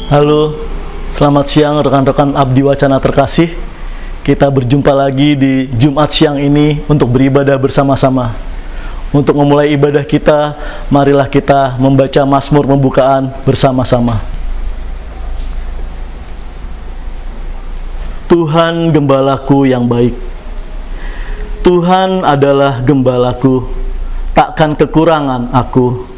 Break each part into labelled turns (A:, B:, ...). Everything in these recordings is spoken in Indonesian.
A: Halo, selamat siang rekan-rekan Abdi Wacana terkasih. Kita berjumpa lagi di Jumat siang ini untuk beribadah bersama-sama. Untuk memulai ibadah kita, marilah kita membaca Mazmur pembukaan bersama-sama. Tuhan gembalaku yang baik. Tuhan adalah gembalaku, takkan kekurangan aku.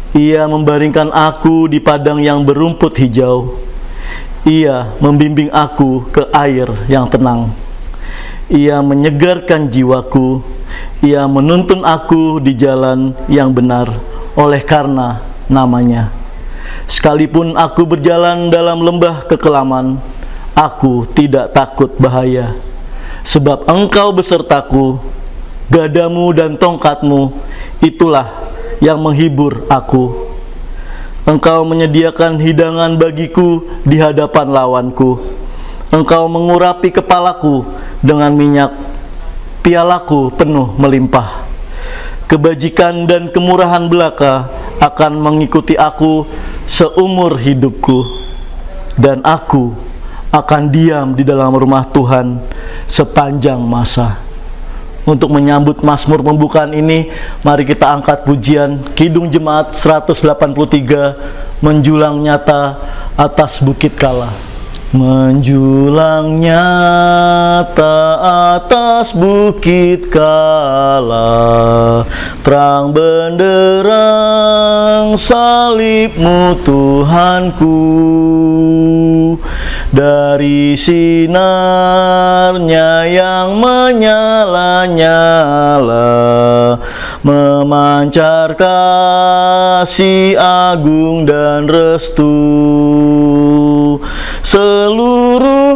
A: Ia membaringkan aku di padang yang berumput hijau. Ia membimbing aku ke air yang tenang. Ia menyegarkan jiwaku. Ia menuntun aku di jalan yang benar oleh karena namanya. Sekalipun aku berjalan dalam lembah kekelaman, aku tidak takut bahaya. Sebab Engkau besertaku, gadamu dan tongkatmu, itulah yang menghibur aku. Engkau menyediakan hidangan bagiku di hadapan lawanku. Engkau mengurapi kepalaku dengan minyak, pialaku penuh melimpah. Kebajikan dan kemurahan belaka akan mengikuti aku seumur hidupku, dan aku akan diam di dalam rumah Tuhan sepanjang masa. Untuk menyambut Mazmur pembukaan ini, mari kita angkat pujian Kidung Jemaat 183, Menjulang Nyata Atas Bukit Kala. Menjulang nyata atas bukit kala, terang benderang salibmu Tuhanku. Dari sinarnya yang menyala-nyala, memancar kasih agung dan restu. Seluruh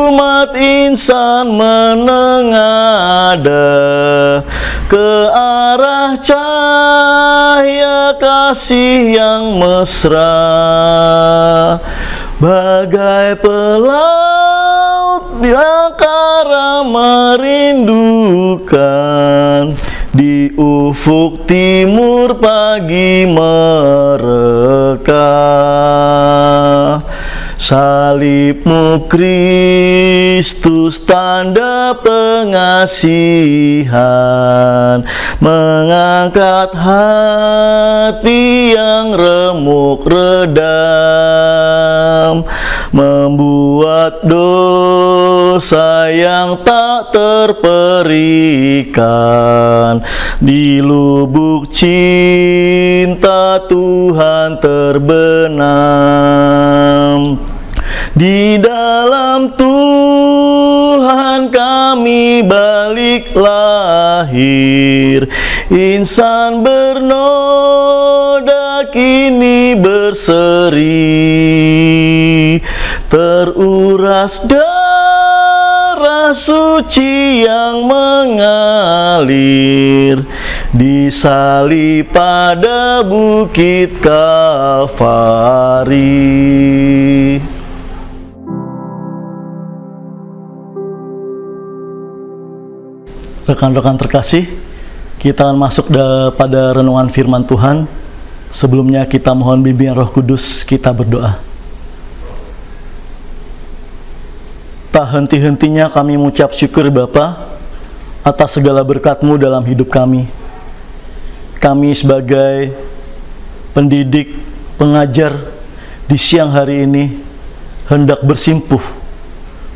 A: umat insan menengadah ke arah cahaya kasih yang mesra. Bagai pelaut di angkara merindukan, di ufuk timur pagi mereka. Salibmu Kristus tanda pengasihan, mengangkat hati yang remuk redam, membuat dosa yang tak terperikan. Di lubuk cinta Tuhan terbenam. Di dalam Tuhan kami balik lahir, insan bernoda kini berseri, teruras darah suci yang mengalir, disalib pada bukit Kalvari. Rekan-rekan terkasih, kita akan masuk pada renungan firman Tuhan. Sebelumnya kita mohon bimbingan Roh Kudus, kita berdoa. Tak henti-hentinya kami mengucap syukur Bapa atas segala berkat-Mu dalam hidup kami. Kami sebagai pendidik, pengajar di siang hari ini hendak bersimpuh,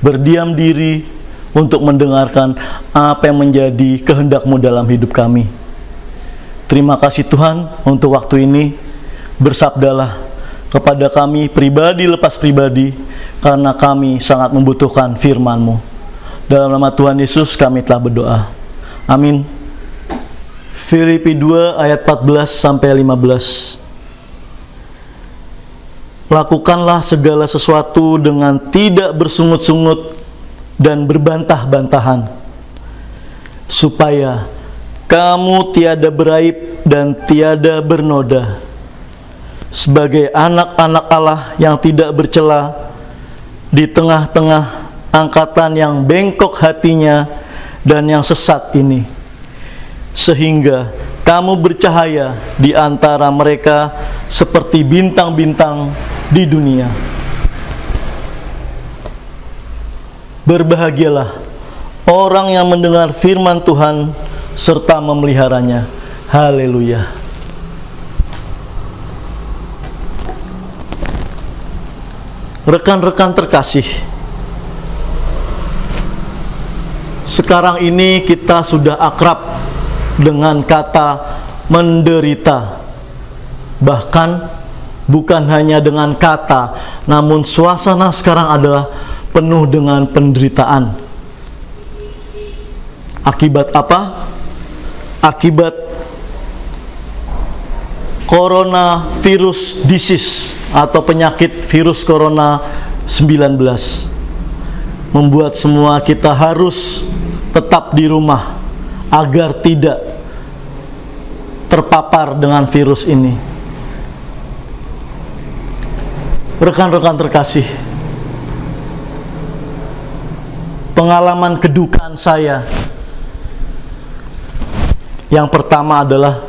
A: berdiam diri untuk mendengarkan apa yang menjadi kehendak-Mu dalam hidup kami. Terima kasih Tuhan untuk waktu ini. Bersabdalah kepada kami pribadi lepas pribadi, karena kami sangat membutuhkan firman-Mu. Dalam nama Tuhan Yesus kami telah berdoa. Amin. Filipi 2 ayat 14-15. Lakukanlah segala sesuatu dengan tidak bersungut-sungut dan berbantah-bantahan, supaya kamu tiada beraib dan tiada bernoda, sebagai anak-anak Allah yang tidak bercela di tengah-tengah angkatan yang bengkok hatinya dan yang sesat ini, sehingga kamu bercahaya di antara mereka seperti bintang-bintang di dunia. Berbahagialah orang yang mendengar firman Tuhan serta memeliharanya. Haleluya. Rekan-rekan terkasih, sekarang ini kita sudah akrab dengan kata menderita. Bahkan bukan hanya dengan kata, namun suasana sekarang adalah penuh dengan penderitaan. Akibat apa? Akibat coronavirus disease atau penyakit virus corona 19 membuat semua kita harus tetap di rumah agar tidak terpapar dengan virus ini. Rekan-rekan terkasih, pengalaman kedukaan saya yang pertama adalah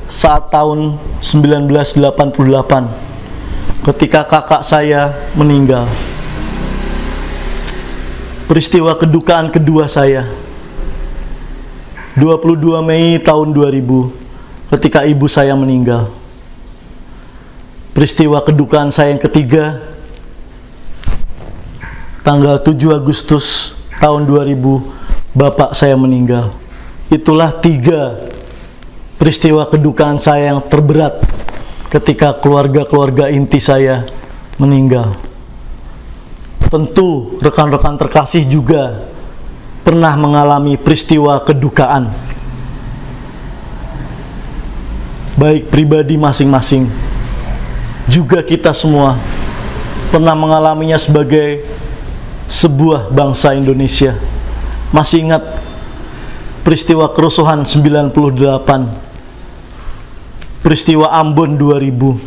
A: saat tahun 1988 ketika kakak saya meninggal. Peristiwa kedukaan kedua saya 22 Mei tahun 2000 ketika ibu saya meninggal. Peristiwa kedukaan saya yang ketiga tanggal 7 Agustus tahun 2000 bapak saya meninggal. Itulah 3 peristiwa kedukaan saya yang terberat ketika keluarga-keluarga inti saya meninggal. Tentu rekan-rekan terkasih juga pernah mengalami peristiwa kedukaan, baik pribadi masing-masing, juga kita semua pernah mengalaminya sebagai sebuah bangsa Indonesia. Masih ingat peristiwa kerusuhan 98, peristiwa Ambon 2000,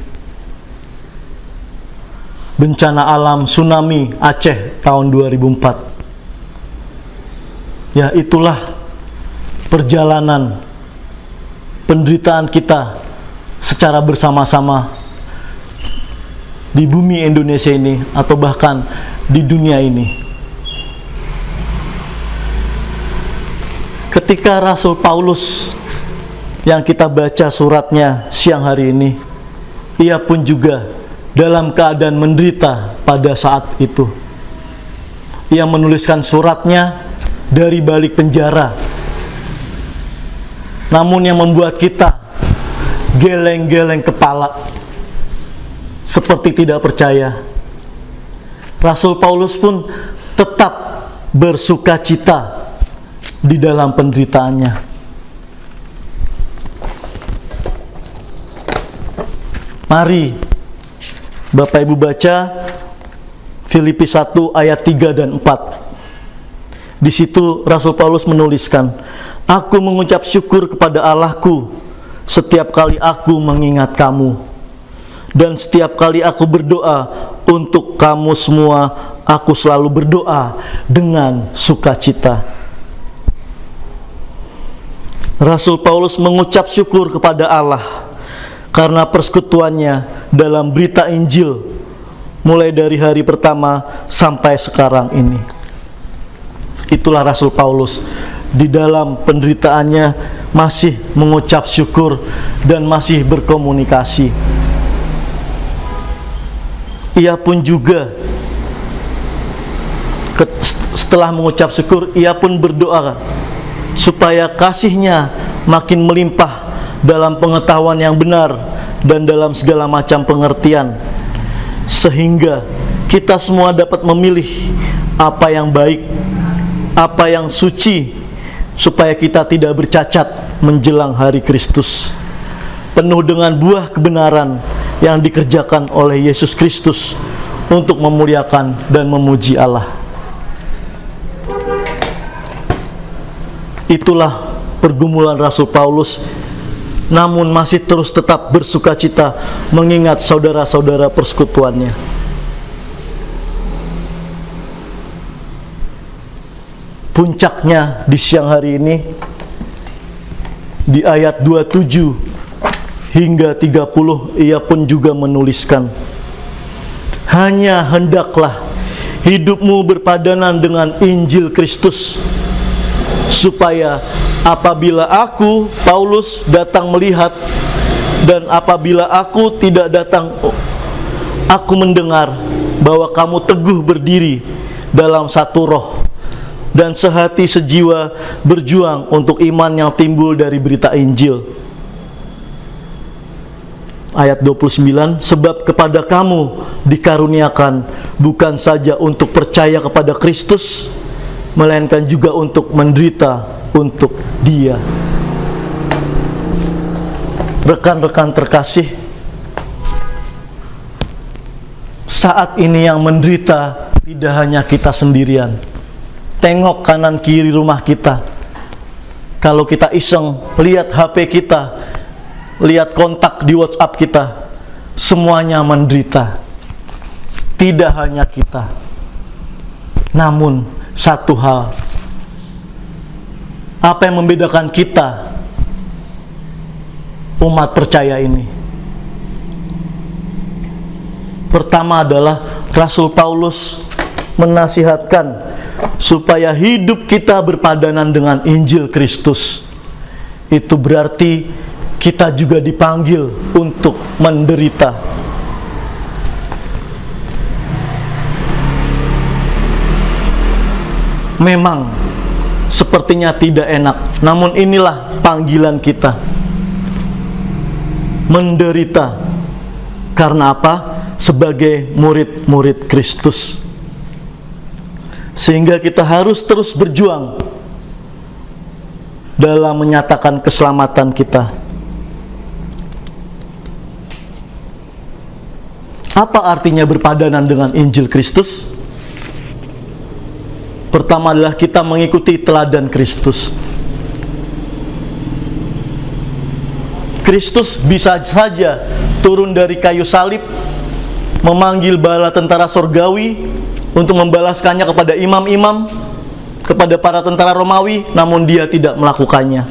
A: bencana alam tsunami Aceh tahun 2004. Ya, itulah perjalanan penderitaan kita secara bersama-sama di bumi Indonesia ini atau bahkan di dunia ini. Ketika Rasul Paulus yang kita baca suratnya siang hari ini, ia pun juga dalam keadaan menderita pada saat itu. Ia menuliskan suratnya dari balik penjara. Namun yang membuat kita geleng-geleng kepala, seperti tidak percaya, Rasul Paulus pun tetap bersukacita di dalam penderitaannya. Mari Bapak Ibu baca Filipi 1 ayat 3 dan 4. Di situ Rasul Paulus menuliskan, "Aku mengucap syukur kepada Allahku setiap kali aku mengingat kamu, dan setiap kali aku berdoa untuk kamu semua, aku selalu berdoa dengan sukacita." Rasul Paulus mengucap syukur kepada Allah karena persekutuannya dalam berita Injil mulai dari hari pertama sampai sekarang ini. Itulah Rasul Paulus di dalam penderitaannya masih mengucap syukur dan masih berkomunikasi. Ia pun juga setelah mengucap syukur, ia pun berdoa supaya kasihnya makin melimpah dalam pengetahuan yang benar dan dalam segala macam pengertian, sehingga kita semua dapat memilih apa yang baik, apa yang suci, supaya kita tidak bercacat menjelang hari Kristus, penuh dengan buah kebenaran yang dikerjakan oleh Yesus Kristus untuk memuliakan dan memuji Allah. Itulah pergumulan Rasul Paulus, namun masih terus tetap bersukacita mengingat saudara-saudara persekutuannya. Puncaknya di siang hari ini, Di ayat 27 hingga 30 ia pun juga menuliskan, hanya hendaklah hidupmu berpadanan dengan Injil Kristus, supaya apabila aku, Paulus, datang melihat, dan apabila aku tidak datang, aku mendengar bahwa kamu teguh berdiri dalam satu roh dan sehati sejiwa berjuang untuk iman yang timbul dari berita Injil. Ayat 29, sebab kepada kamu dikaruniakan bukan saja untuk percaya kepada Kristus, melainkan juga untuk menderita untuk Dia. Rekan-rekan terkasih, saat ini yang menderita tidak hanya kita sendirian. Tengok kanan kiri rumah kita. Kalau kita iseng lihat HP kita, lihat kontak di WhatsApp kita, semuanya menderita. Tidak hanya kita. Namun satu hal, apa yang membedakan kita umat percaya ini? Pertama adalah Rasul Paulus menasihatkan supaya hidup kita berpadanan dengan Injil Kristus. Itu berarti kita juga dipanggil untuk menderita. Memang sepertinya tidak enak, namun inilah panggilan kita. Menderita. Karena apa? Sebagai murid-murid Kristus. Sehingga kita harus terus berjuang dalam menyatakan keselamatan kita. Apa artinya berpadanan dengan Injil Kristus? Pertama adalah kita mengikuti teladan Kristus. Kristus bisa saja turun dari kayu salib, memanggil bala tentara sorgawi untuk membalaskannya kepada imam-imam, kepada para tentara Romawi, namun Dia tidak melakukannya.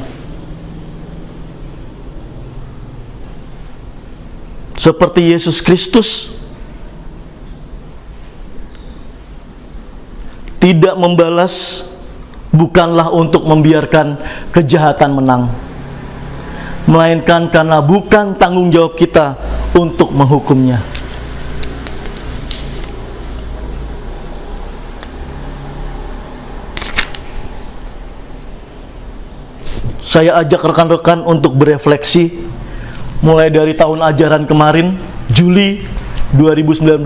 A: Seperti Yesus Kristus tidak membalas, bukanlah untuk membiarkan kejahatan menang, melainkan karena bukan tanggung jawab kita untuk menghukumnya. Saya ajak rekan-rekan untuk berefleksi mulai dari tahun ajaran kemarin, Juli 2019,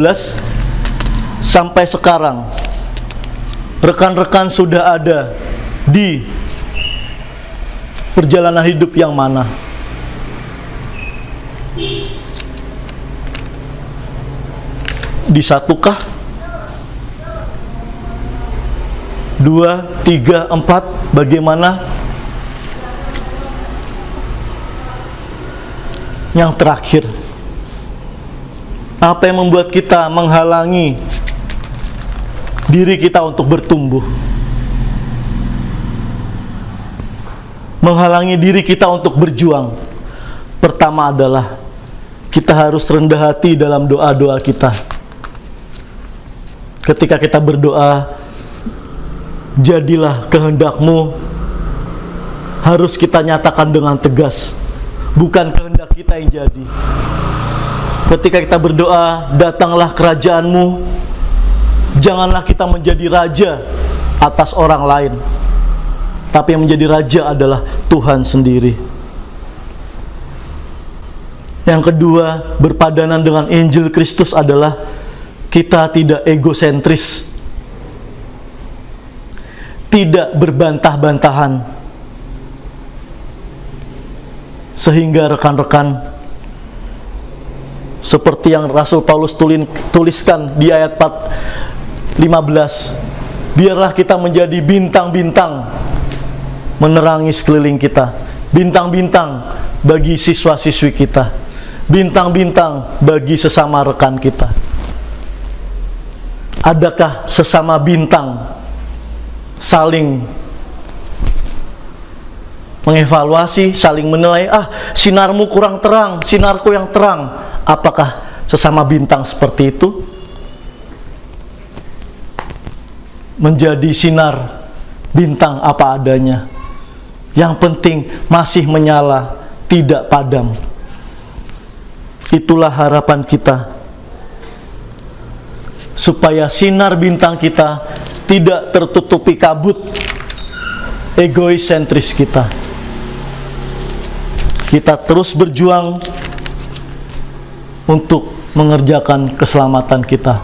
A: sampai sekarang. Rekan-rekan sudah ada di perjalanan hidup yang mana? Di satukah? 2, 3, 4, bagaimana? Yang terakhir, apa yang membuat kita menghalangi diri kita untuk bertumbuh? Menghalangi diri kita untuk berjuang. Pertama adalah kita harus rendah hati dalam doa-doa kita. Ketika kita berdoa, jadilah kehendak-Mu, harus kita nyatakan dengan tegas, bukan kehendak kita yang jadi. Ketika kita berdoa, datanglah kerajaan-Mu, janganlah kita menjadi raja atas orang lain, tapi yang menjadi raja adalah Tuhan sendiri. Yang kedua, berpadanan dengan Injil Kristus adalah kita tidak egosentris, tidak berbantah-bantahan, sehingga rekan-rekan, seperti yang Rasul Paulus tuliskan di ayat 15, biarlah kita menjadi bintang-bintang menerangi sekeliling kita, bintang-bintang bagi siswa-siswi kita, bintang-bintang bagi sesama rekan kita. Adakah sesama bintang saling mengevaluasi, saling menilai, sinarmu kurang terang, sinarku yang terang. Apakah sesama bintang seperti itu? Menjadi sinar bintang apa adanya. Yang penting masih menyala, tidak padam. Itulah harapan kita, supaya sinar bintang kita tidak tertutupi kabut egois sentris kita. Kita terus berjuang untuk mengerjakan keselamatan kita.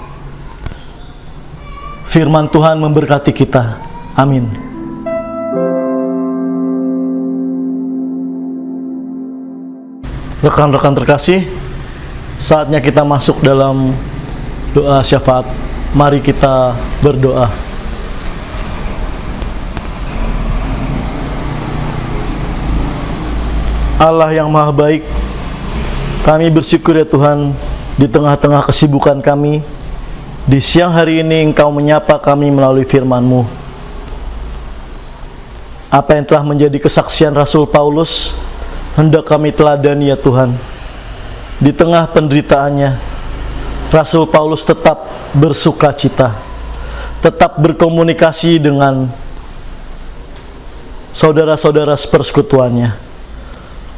A: Firman Tuhan memberkati kita. Amin. Rekan-rekan terkasih, saatnya kita masuk dalam doa syafaat. Mari kita berdoa. Allah yang maha baik, kami bersyukur ya Tuhan, di tengah-tengah kesibukan kami, di siang hari ini Engkau menyapa kami melalui firman-Mu. Apa yang telah menjadi kesaksian Rasul Paulus, hendak kami teladani ya Tuhan. Di tengah penderitaannya, Rasul Paulus tetap bersuka cita, tetap berkomunikasi dengan saudara-saudara sepersekutuannya.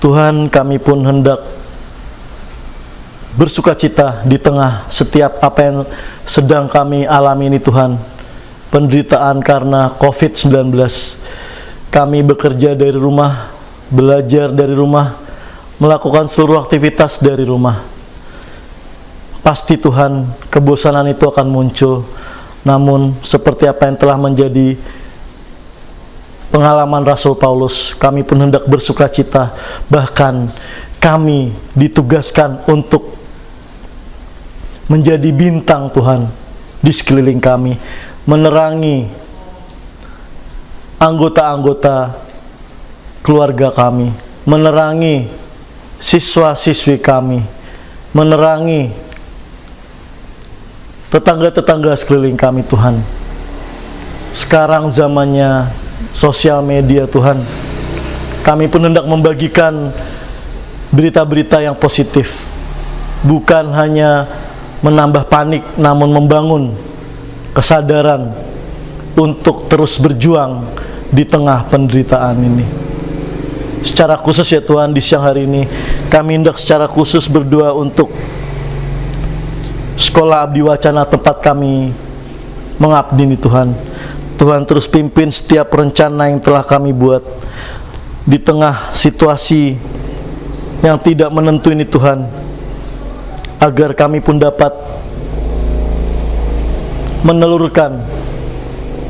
A: Tuhan, kami pun hendak bersuka cita di tengah setiap apa yang sedang kami alami ini Tuhan. Penderitaan karena COVID-19. Kami bekerja dari rumah, belajar dari rumah, melakukan seluruh aktivitas dari rumah. Pasti Tuhan, kebosanan itu akan muncul. Namun seperti apa yang telah menjadi pengalaman Rasul Paulus, kami pun hendak bersuka cita. Bahkan kami ditugaskan untuk menjadi bintang Tuhan di sekeliling kami, menerangi anggota-anggota keluarga kami, menerangi siswa-siswi kami, menerangi tetangga-tetangga sekeliling kami Tuhan. Sekarang zamannya sosial media Tuhan, kami pun hendak membagikan berita-berita yang positif, bukan hanya menambah panik, namun membangun kesadaran untuk terus berjuang di tengah penderitaan ini. Secara khusus ya Tuhan, di siang hari ini kami hendak secara khusus berdoa untuk Sekolah Abdi Wacana tempat kami mengabdi ini Tuhan. Tuhan terus pimpin setiap rencana yang telah kami buat di tengah situasi yang tidak menentu ini Tuhan, agar kami pun dapat menelurkan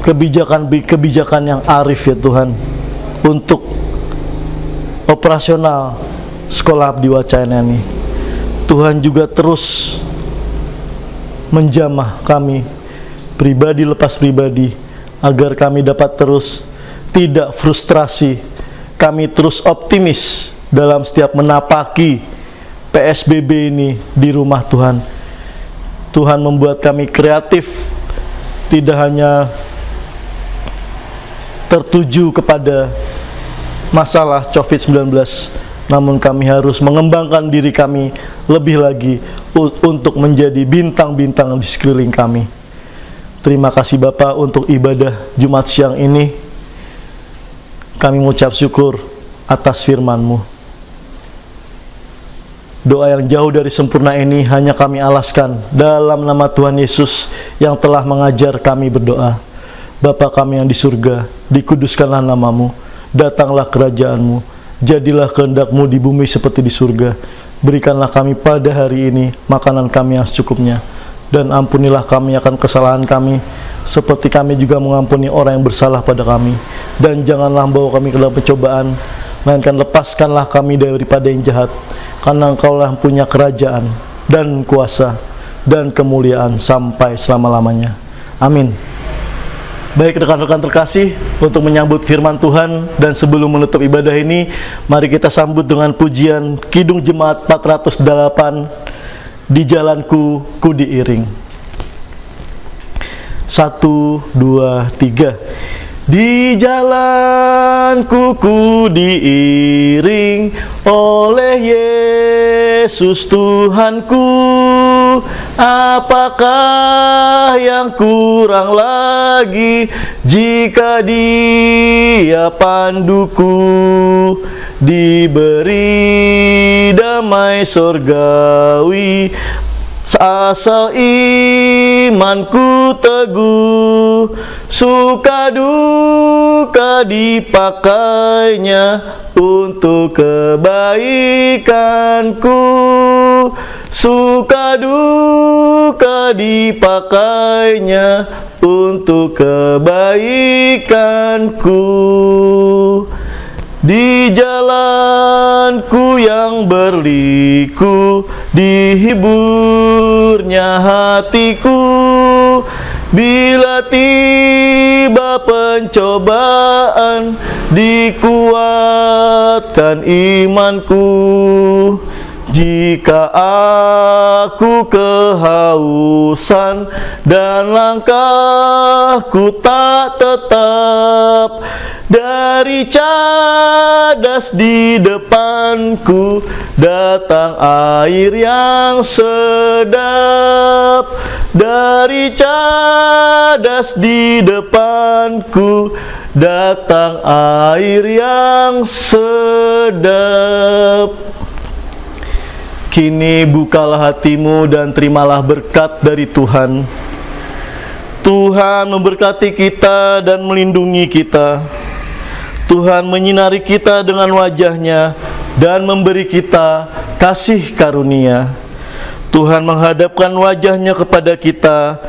A: kebijakan-kebijakan yang arif ya Tuhan, untuk operasional Sekolah Abdi Wacana ini. Tuhan juga terus menjamah kami pribadi lepas pribadi, agar kami dapat terus tidak frustrasi, kami terus optimis dalam setiap menapaki PSBB ini di rumah Tuhan. Tuhan membuat kami kreatif, tidak hanya tertuju kepada masalah COVID-19, namun kami harus mengembangkan diri kami lebih lagi untuk menjadi bintang-bintang di sekeliling kami. Terima kasih Bapak untuk ibadah Jumat siang ini. Kami mengucap syukur atas firman-Mu. Doa yang jauh dari sempurna ini hanya kami alaskan dalam nama Tuhan Yesus yang telah mengajar kami berdoa. Bapa kami yang di surga, dikuduskanlah nama-Mu, datanglah kerajaan-Mu, jadilah kehendak-Mu di bumi seperti di surga. Berikanlah kami pada hari ini makanan kami yang secukupnya, dan ampunilah kami akan kesalahan kami, seperti kami juga mengampuni orang yang bersalah pada kami. Dan janganlah bawa kami ke dalam pencobaan, melainkan lepaskanlah kami daripada yang jahat, karena Engkaulah yang punya kerajaan, dan kuasa, dan kemuliaan sampai selama-lamanya. Amin. Baik rekan-rekan terkasih, untuk menyambut firman Tuhan dan sebelum menutup ibadah ini, mari kita sambut dengan pujian Kidung Jemaat 408, Di Jalanku Ku Diiring. 1, 2, 3. Di jalanku ku diiring oleh Yesus Tuhanku. Apakah yang kurang lagi jika Dia panduku? Diberi damai surgawi asal imanku teguh, suka duka dipakainya untuk kebaikanku, suka duka dipakainya untuk kebaikanku. Di jalanku yang berliku, dihiburnya hatiku. Bila tiba pencobaan, dikuatkan imanku. Jika aku kehausan dan langkahku tak tetap, dari cadas di depanku datang air yang sedap. Dari cadas di depanku datang air yang sedap. Kini bukalah hatimu dan terimalah berkat dari Tuhan. Tuhan memberkati kita dan melindungi kita. Tuhan menyinari kita dengan wajah-Nya dan memberi kita kasih karunia. Tuhan menghadapkan wajah-Nya kepada kita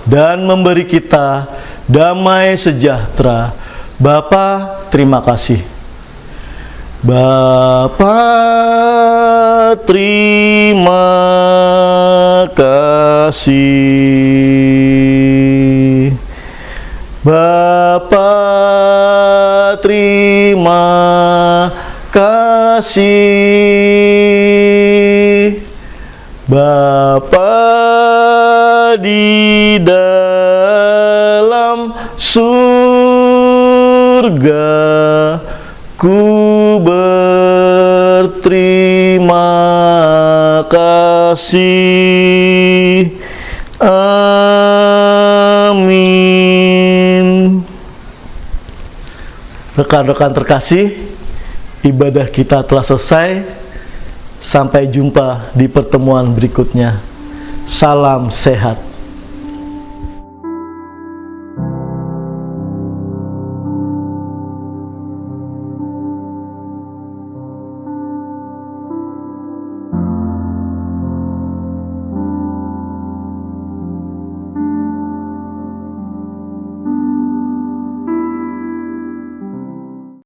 A: dan memberi kita damai sejahtera. Bapa, terima kasih. Bapa, terima kasih. Bapa, terima kasih. Bapa di dalam surga, ku berterima kasih. Amin. Rekan-rekan terkasih, ibadah kita telah selesai. Sampai jumpa di pertemuan berikutnya. Salam sehat.